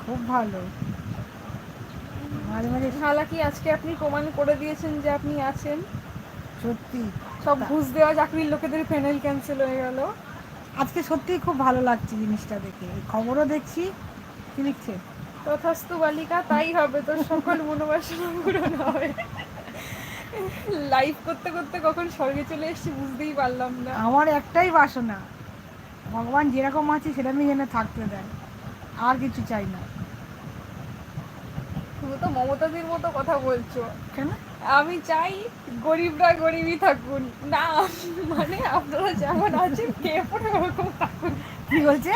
খুব ভালো। মাঝে মাঝে হালাকি আজকে আপনি প্রমাণ করে দিয়েছেন যে আপনি আছেন। সত্যি সব তা ঘুষ দেওয়া চাকরির লোকেদের প্যানেল ক্যান্সেল হয়ে গেল। আজকে সত্যিই খুব ভালো লাগছে জিনিসটা দেখে। এই খবরও দেখছি। কি লিখছে? তথাস্তু বালিকা, তাই হবে, তোর সকল মনোবাসনা পূরণ হবে। লাইভ করতে করতে কখন স্বর্গে চলে এসেছি বুঝতেই পারলাম না। আমার একটাই বাসনা, ভগবান যেরকম আছে সেরকমই যেন থাকতে দেয়, আর কিছু চাই না। তুমি তো মমতাদির মতো কথা বলছো। কেন? আমি চাই গরিবরা গরিবই থাকুন না, মানে আপনারা যেমন আছেন কে পরে ওরকম থাকুন। কি বলছে?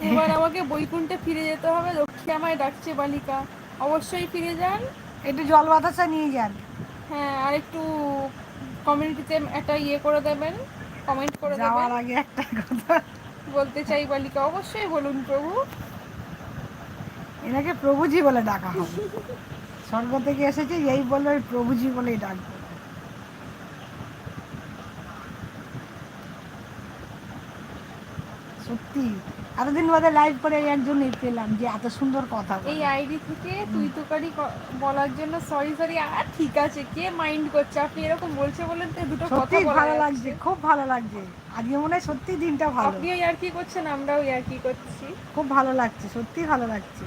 এবার আমাকে বৈকুণ্ঠে ফিরে যেতে হবে, লক্ষ্মী আমায় ডাকছে বালিকা। অবশ্যই ফিরে যান। একটু জল বাতাসা নিয়ে যান। হ্যাঁ, আর একটু কমিউনিটিতে একটা ইয়ে করে দেবেন, কমেন্ট করে দেবেন। যাওয়ার আগে একটা কথা, বলতে চাই বালিকা, অবশ্যই বলুন প্রভু। এনাকে প্রভুজি বলে ডাকা হবে। স্বর্গ থেকে এসেছে, এই বলবে প্রভুজি বলেই ডাকবো। সত্যি এতদিন বাদে লাইভ করে একজনই পেলাম যে এত সুন্দর কথা এই বলে। আইডি থেকে তুই তুকারি বলার জন্য সরি সরি। আর ঠিক আছে, কে মাইন্ড করছে? আপনি এরকম বলছে বলেন তো দুটো কথা সত্যি বলা ভালো লাগছে, যাচ্ছে। খুব ভালো লাগছে। আজকে মনে হয় সত্যি দিনটা ভালো। আপনিও ইয়ার্কি করছেন, আমরাও ইয়ার্কি করছি। খুব ভালো লাগছে, সত্যি ভালো লাগছে।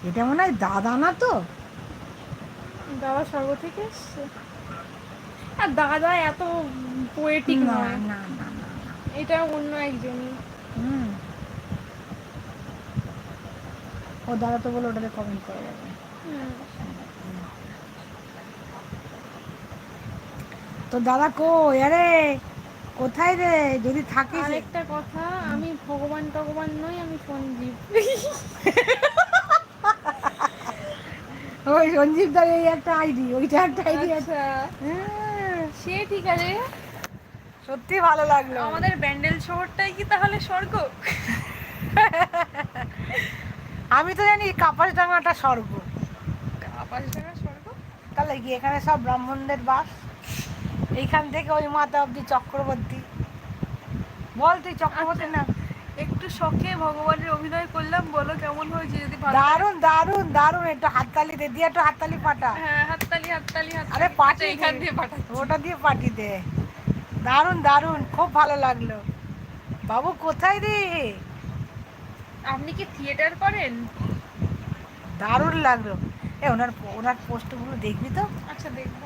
এটা মনে হয় দাদা না তো? দাদা স্বর্গ থেকে এসছে। আর দাদা এত পোয়েটিক না নয়, না না না না। এটা অন্য একজনই। হুম। ও দাদা তো বলে ওটাতে কমেন্ট করে যাবে। হুম। তো দাদা কো আরে কোথায় রে? যদি থাকিস। আর একটা কথা, আমি ভগবান টগবান নই, আমি সঞ্জীব। ওই সঞ্জীব দার এই একটা আইডি, ওইটা একটা আইডি আছে। আচ্ছা, হ্যাঁ, সে ঠিক আছে। সত্যি ভালো লাগলো। আমাদের ব্যান্ডেল শহরটাই কি তাহলে স্বর্গ? আমি তো জানি কাপাসডাঙ্গাটা স্বর্গ। আকাশ টাকা স্বর্গ। তাহলে কি এখানে সব ব্রাহ্মণদের বাস? এইখান থেকে ওই মাথা অব্দি চক্রবর্তী। বল তুই চক্রবর্তী আচ্ছা, না? একটু শখে ভগবানের অভিনয় করলাম, বলো কেমন হয়েছে? যদি ভালো লাগে। দারুণ দারুণ দারুণ, একটু হাততালি দে, দিয়ে একটু হাততালি পাঠা। হ্যাঁ, হাততালি হাততালি আরে হাততালি। আচ্ছা, পাঠি দে, এখান দিয়ে পাঠাচ্ছি। ওটা দিয়ে পাঠি দে। দারুণ দারুণ, খুব ভালো লাগলো। বাবু কোথায় রে? আপনি কি থিয়েটার করেন? দারুণ লাগলো। এ ওনার ওনার পোস্টগুলো দেখবি তো? আচ্ছা, দেখবো।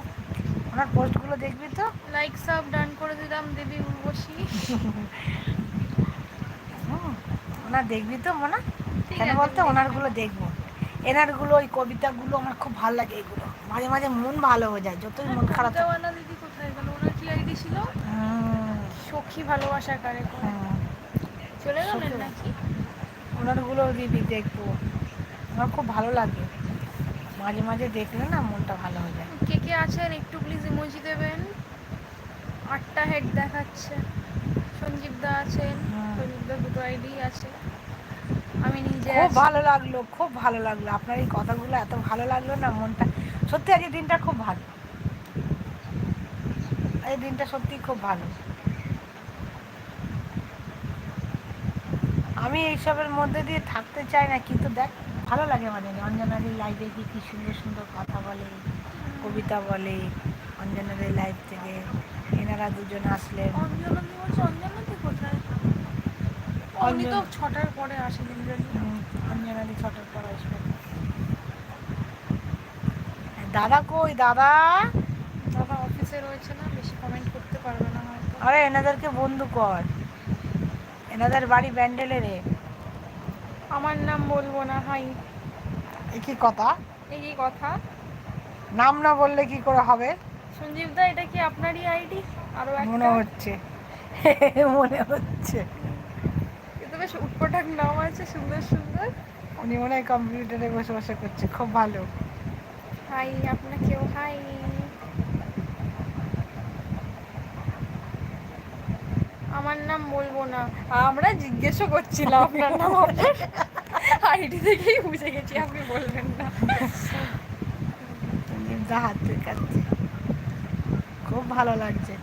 ওনার পোস্টগুলো দেখবি তো? লাইক সাব ডান করে দিলাম দেবী উর্বশী। হুম, ওনার দেখবি তো মনে? ঠিক কেন আছে, বলতো? আমি দেখবো। ওনারগুলো দেখবো। এনারগুলো ওই কবিতাগুলো আমার খুব ভালো লাগে। এগুলো মাঝে মাঝে মন ভালো হয়ে যায়, যতই হ্যাঁ, মন খারাপ থাকে। কবিতাওয়ালা দিদি কোথায় গেল? ওনার কি আইডি ছিল? হুম, সখী ভালোবাসা কারে করে। হুম, চলে গেলেন সত্যি। নাকি? ওনারগুলো দিদি দেখবো। আমার খুব ভালো লাগে, মাঝে মাঝে দেখলে না মনটা ভালো হয়ে যায়। কে কে আছেন একটু প্লিজ ইমোজি দেবেন। 8টা হেড দেখাচ্ছে। সঞ্জীব দা আছেন। হুম, সঞ্জীব দা দুটো আইডি আছে। আমি নিজে খুব আছি। ভালো লাগলো, খুব ভালো লাগলো। আপনার এই কথাগুলো এত ভালো লাগলো না, মনটা সত্যি আজকের দিনটা খুব ভালো। এই দিনটা সত্যি খুব ভালো। আমি এইসবের মধ্যে দিয়ে থাকতে চাই না, কিন্তু দেখ ভালো লাগে। মানে অঞ্জনাদি লাইভে গিয়ে কি সুন্দর সুন্দর কথা বলে, কবিতা বলে। অঞ্জনাদের লাইভ থেকে এনারা দুজন আসলেন। অঞ্জনা দি বলছে, অঞ্জনা দি কোথায়? ও, উনি তো 6টার পরে আসেন ইন্দ্রাণী। অঞ্জনাদি ছটার পর আসবেন। দাদা কই দাদা? দাদা অফিসে রয়েছে না, বেশি কমেন্ট করতে পারবে না হয়তো। আরে এনাদেরকে বন্ধু কর, এনাদের বাড়ি ব্যান্ডেলে রে। আমার নাম বলবো না, হাই। এ কি কথা? এই কি কথা? নাম না বললে কি করে হবে? সঞ্জীব দা, এটা কি আপনারই আইডি? আরো মনে একটা। হচ্ছে। মনে হচ্ছে কিন্তু বেশ উটপটাক নাম আছে, সুন্দর সুন্দর। উনি মনে হয় কম্পিউটারে বসে বসে করছে, খুব ভালো। হাই, আপনাকেও হাই। আমার নাম বলবো না। আমরা জিজ্ঞেসও করছিলাম আপনার নাম, আপনার আইডি থেকেই বুঝে গেছি আপনি বলবেন না। হাত কাটছে, খুব ভালো লাগছে।